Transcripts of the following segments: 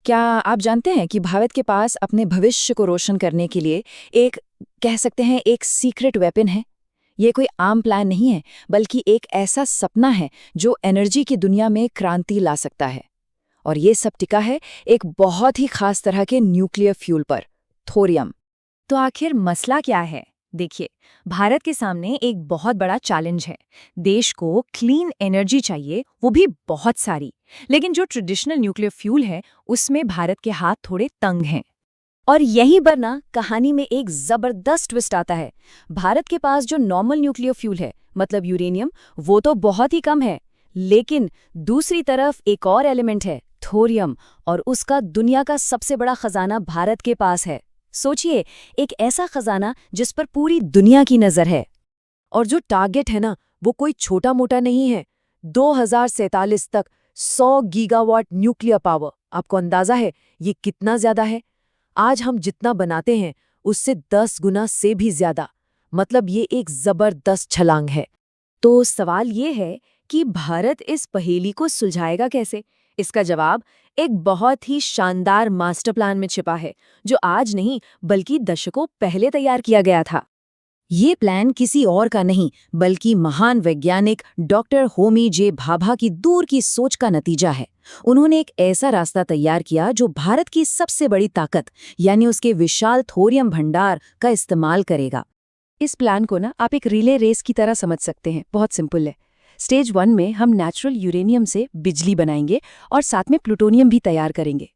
क्या आप जानते हैं कि भारत के पास अपने भविष्य को रोशन करने के लिए एक कह सकते हैं एक सीक्रेट वेपन है। ये कोई आम प्लान नहीं है, बल्कि एक ऐसा सपना है जो एनर्जी की दुनिया में क्रांति ला सकता है। और ये सब टिका है एक बहुत ही खास तरह के न्यूक्लियर फ्यूल पर, थोरियम। तो आखिर मसला क्या है? देखिए, भारत के सामने एक बहुत बड़ा चैलेंज है। देश को क्लीन एनर्जी चाहिए, वो भी बहुत सारी। लेकिन जो ट्रेडिशनल न्यूक्लियर फ्यूल है, उसमें भारत के हाथ थोड़े तंग हैं। और यहीं पर ना कहानी में एक जबरदस्त ट्विस्ट आता है। भारत के पास जो नॉर्मल न्यूक्लियर फ्यूल है, मतलब यूरेनियम, वो तो बहुत ही कम है। लेकिन दूसरी तरफ एक और एलिमेंट है, थोरियम, और उसका दुनिया का सबसे बड़ा खजाना भारत के पास है। सोचिए, एक ऐसा खजाना जिस पर पूरी दुनिया की नजर है। और जो टारगेट है ना, वो कोई छोटा मोटा नहीं है। 2047 तक 100 गीगावाट न्यूक्लियर पावर। आपको अंदाजा है ये कितना ज्यादा है? आज हम जितना बनाते हैं उससे 10 गुना से भी ज्यादा। मतलब ये एक जबरदस्त छलांग है। तो सवाल ये है कि भारत इस पहेली को सुलझाएगा कैसे? इसका जवाब एक बहुत ही शानदार मास्टर प्लान में छिपा है, जो आज नहीं बल्कि दशकों पहले तैयार किया गया था। ये प्लान किसी और का नहीं, बल्कि महान वैज्ञानिक डॉक्टर होमी जे भाभा की दूर की सोच का नतीजा है। उन्होंने एक ऐसा रास्ता तैयार किया जो भारत की सबसे बड़ी ताकत यानी उसके विशाल थोरियम भंडार का इस्तेमाल करेगा। इस प्लान को ना आप एक रिले रेस की तरह समझ सकते हैं। बहुत सिंपल है। स्टेज 1 में हम नेचुरल यूरेनियम से बिजली बनाएंगे और साथ में प्लूटोनियम भी तैयार करेंगे।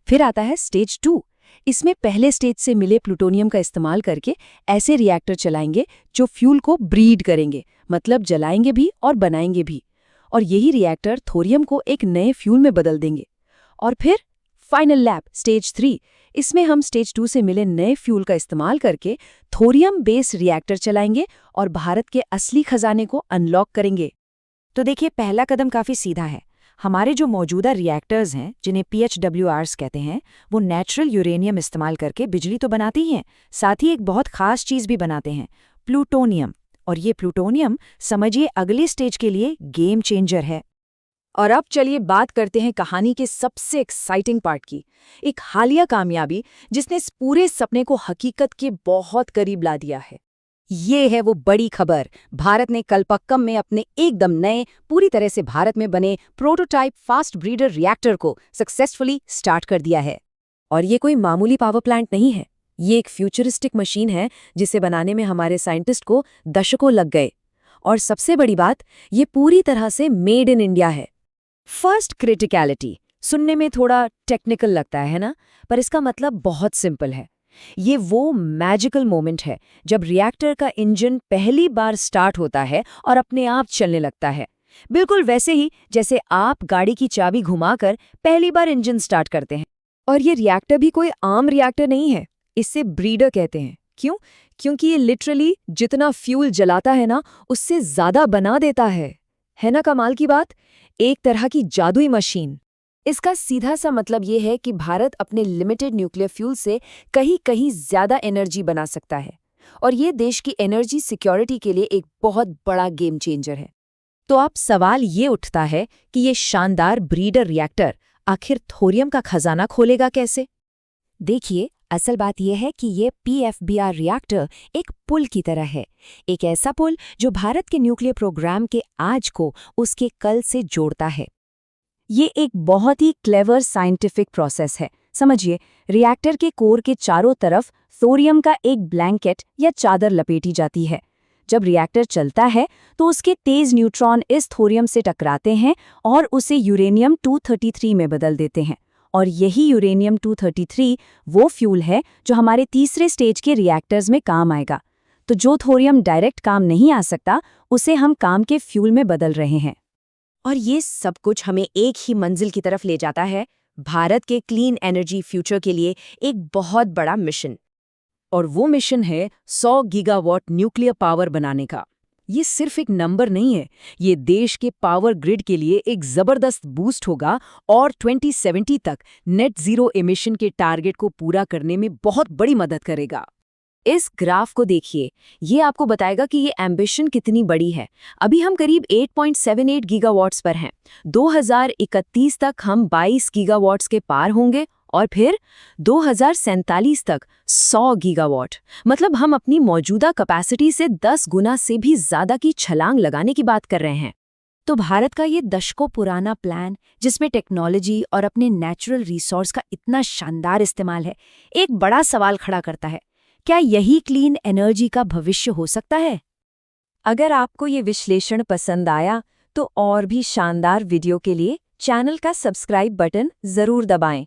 फिर आता है स्टेज 2। इसमें पहले स्टेज से मिले प्लूटोनियम का इस्तेमाल करके ऐसे रिएक्टर चलाएंगे जो फ्यूल को ब्रीड करेंगे, मतलब जलाएंगे भी और बनाएंगे भी। और यही रिएक्टर थोरियम को एक नए फ्यूल में बदल देंगे। और फिर फाइनल लैप स्टेज 3। इसमें हम स्टेज 2 से मिले नए फ्यूल का इस्तेमाल करके थोरियम बेस्ड रिएक्टर चलाएंगे और भारत के असली खजाने को अनलॉक करेंगे। तो देखिए, पहला कदम काफी सीधा है। हमारे जो मौजूदा रिएक्टर्स हैं, जिन्हें PHWRs कहते हैं, वो नेचुरल यूरेनियम इस्तेमाल करके बिजली तो बनाती ही हैं, साथ ही एक बहुत खास चीज़ भी बनाते हैं, प्लूटोनियम। और ये प्लूटोनियम समझिए अगले स्टेज के लिए गेम चेंजर है। और अब चलिए बात करते हैं कहानी के सबसे एक्साइटिंग पार्ट की, एक हालिया कामयाबी जिसने इस पूरे सपने को हकीकत के बहुत करीब ला दिया है। ये है वो बड़ी खबर। भारत ने कलपक्कम में अपने एकदम नए, पूरी तरह से भारत में बने प्रोटोटाइप फास्ट ब्रीडर रिएक्टर को सक्सेसफुली स्टार्ट कर दिया है। और ये कोई मामूली पावर प्लांट नहीं है। ये एक फ्यूचरिस्टिक मशीन है जिसे बनाने में हमारे साइंटिस्ट को दशकों लग गए। और सबसे बड़ी बात, ये पूरी तरह से मेड इन इंडिया है। फर्स्ट क्रिटिकलिटी सुनने में थोड़ा टेक्निकल लगता है ना, पर इसका मतलब बहुत सिंपल है। ये वो मैजिकल मोमेंट है जब रिएक्टर का इंजन पहली बार स्टार्ट होता है और अपने आप चलने लगता है। बिल्कुल वैसे ही जैसे आप गाड़ी की चाबी घुमाकर पहली बार इंजन स्टार्ट करते हैं। और ये रिएक्टर भी कोई आम रिएक्टर नहीं है। इसे ब्रीडर कहते हैं। क्यों? क्योंकि ये लिटरली जितना फ्यूल जलाता है ना, उससे ज्यादा बना देता है ना कमाल की बात? एक तरह की जादुई मशीन। इसका सीधा सा मतलब ये है कि भारत अपने लिमिटेड न्यूक्लियर फ्यूल से कहीं कहीं ज्यादा एनर्जी बना सकता है। और ये देश की एनर्जी सिक्योरिटी के लिए एक बहुत बड़ा गेम चेंजर है। तो अब सवाल ये उठता है कि ये शानदार ब्रीडर रिएक्टर आखिर थोरियम का खजाना खोलेगा कैसे? देखिए, असल बात यह है कि ये PFBR रिएक्टर एक पुल की तरह है। एक ऐसा पुल जो भारत के न्यूक्लियर प्रोग्राम के आज को उसके कल से जोड़ता है। ये एक बहुत ही क्लेवर साइंटिफिक प्रोसेस है। समझिए, रिएक्टर के कोर के चारों तरफ थोरियम का एक ब्लैंकेट या चादर लपेटी जाती है। जब रिएक्टर चलता है तो उसके तेज न्यूट्रॉन इस थोरियम से टकराते हैं और उसे यूरेनियम 233 में बदल देते हैं। और यही यूरेनियम 233 वो फ्यूल है जो हमारे तीसरे स्टेज के रिएक्टर्स में काम आएगा। तो जो थोरियम डायरेक्ट काम नहीं आ सकता, उसे हम काम के फ्यूल में बदल रहे हैं। और ये सब कुछ हमें एक ही मंजिल की तरफ ले जाता है, भारत के क्लीन एनर्जी फ्यूचर के लिए एक बहुत बड़ा मिशन। और वो मिशन है 100 गीगावाट न्यूक्लियर पावर बनाने का। ये सिर्फ एक नंबर नहीं है, ये देश के पावर ग्रिड के लिए एक जबरदस्त बूस्ट होगा और 2070 तक नेट जीरो एमिशन के टारगेट को पूरा करने में बहुत बड़ी मदद करेगा। इस ग्राफ को देखिए, ये आपको बताएगा कि ये एम्बिशन कितनी बड़ी है। अभी हम करीब 8.78 गीगावाट्स पर हैं। 2031 तक हम 22 गीगावाट्स के पार होंगे और फिर 2047 तक 100 गीगावाट। मतलब हम अपनी मौजूदा कैपेसिटी से 10 गुना से भी ज्यादा की छलांग लगाने की बात कर रहे हैं। तो भारत का ये दशकों पुराना प्लान, जिसमें टेक्नोलॉजी और अपने नेचुरल रिसोर्स का इतना शानदार इस्तेमाल है, एक बड़ा सवाल खड़ा करता है। क्या यही क्लीन एनर्जी का भविष्य हो सकता है? अगर आपको ये विश्लेषण पसंद आया तो और भी शानदार वीडियो के लिए चैनल का सब्सक्राइब बटन जरूर दबाएं।